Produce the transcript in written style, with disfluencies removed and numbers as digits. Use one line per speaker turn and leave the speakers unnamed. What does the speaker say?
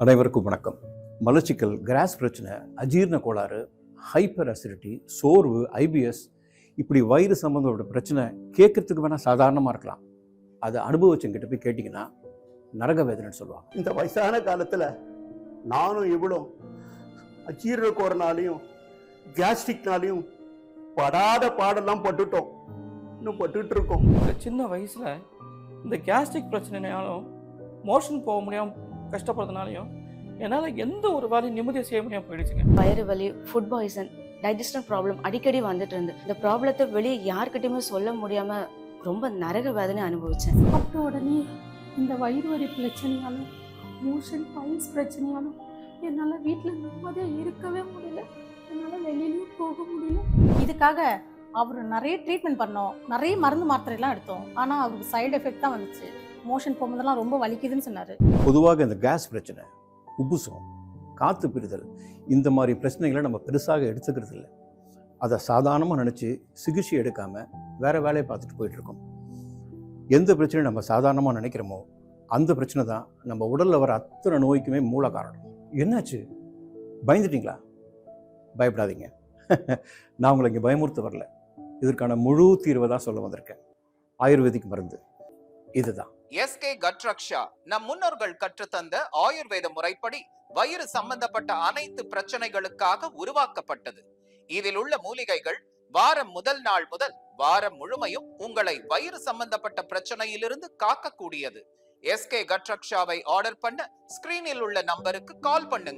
அனைவருக்கும் வணக்கம். மலச்சிக்கல், கிராஸ் பிரச்சனை, அஜீரண கோளாறு, ஹைப்பர் அசிடிட்டி, சோர்வு, ஐபிஎஸ், இப்படி வயிறு சம்பந்தப்பட்ட பிரச்சனை கேட்கறதுக்கு வேணால் சாதாரணமாக இருக்கலாம். அதை அனுபவிச்சவங்கிட்ட போய் கேட்டிங்கன்னா நரக வேதனைன்னு சொல்லுவாங்க.
இந்த வயசான காலத்தில் நானும் இவ்வளோ அஜீரண கோரனாலையும் கேஸ்ட்ரிக்னாலையும் படாத பாடெல்லாம் பட்டுட்டோம், இன்னும் பட்டுட்டு இருக்கோம்.
சின்ன வயசில் இந்த கேஸ்ட்ரிக் பிரச்சனைனாலும் மோஷன் போக முடியாமல் கஷ்டப்படுறதுனாலையும் என்னால் எந்த ஒரு வேலையும் நிம்மதியை செய்ய முடியாமல் போயிடுச்சுங்க.
வயிறு வலி, ஃபுட் பாய்சன், டைஜஷன் ப்ராப்ளம் அடிக்கடி வந்துட்டு இருந்து இந்த ப்ராப்ளத்தை வெளியே யார்கிட்டயுமே சொல்ல முடியாம ரொம்ப நரக வேதனை அனுபவிச்சேன்.
சாப்பிட்ட உடனே இந்த வயிறு வலி பிரச்சனையாலும் மோஷன் பைல்ஸ் பிரச்சனையாலும் என்னால் வீட்டில் நிம்மதியாக இருக்கவே முடியல, என்னால் வெளியிலையும் போக முடியல.
இதுக்காக அவர் நிறைய ட்ரீட்மெண்ட் பண்ணோம், நிறைய மருந்து மாத்திரைலாம் எடுத்தோம். ஆனால் அவருக்கு சைடு எஃபெக்ட் தான் வந்துச்சு. மோஷன் போகும்போதெல்லாம் ரொம்ப வலிக்குதுன்னு சொன்னார்.
பொதுவாக இந்த கேஸ் பிரச்சனை, உப்புசம், காற்று பிரிதல், இந்த மாதிரி பிரச்சனைகளை நம்ம பெருசாக எடுத்துக்கிறது இல்லை. அதை சாதாரணமாக நினச்சி சிகிச்சை எடுக்காமல் வேறு வேலையை பார்த்துட்டு போயிட்டுருக்கோம். எந்த பிரச்சனையை நம்ம சாதாரணமாக நினைக்கிறோமோ அந்த பிரச்சனை தான் நம்ம உடலில் வர அத்தனை நோய்க்குமே மூல காரணம். என்னாச்சு, பயந்துட்டிங்களா? பயப்படாதீங்க. நான் உங்களை இங்கே பயமுறுத்த வரல. இதற்கான முழு தீர்வை தான் சொல்ல வந்திருக்கேன். ஆயுர்வேதிக் மருந்து இதுதான்.
எஸ்கே கட் ரக்ஷா நம் முன்னோர்கள் கற்றுத்தந்த ஆயுர்வேத முறைப்படி வயிறு சம்பந்தப்பட்ட அனைத்து பிரச்சனைகளுக்காக உருவாக்கப்பட்டது. இதில் உள்ள மூலிகைகள் வாரம் முதல் நாள் முதல் வாரம் முழுமையும் உங்களை வயிறு சம்பந்தப்பட்ட பிரச்சனையிலிருந்து காக்கக்கூடியது. எஸ்கே கட் ரக்ஷாவை ஆர்டர் பண்ண ஸ்கிரீனில் உள்ள நம்பருக்கு கால் பண்ணுங்க.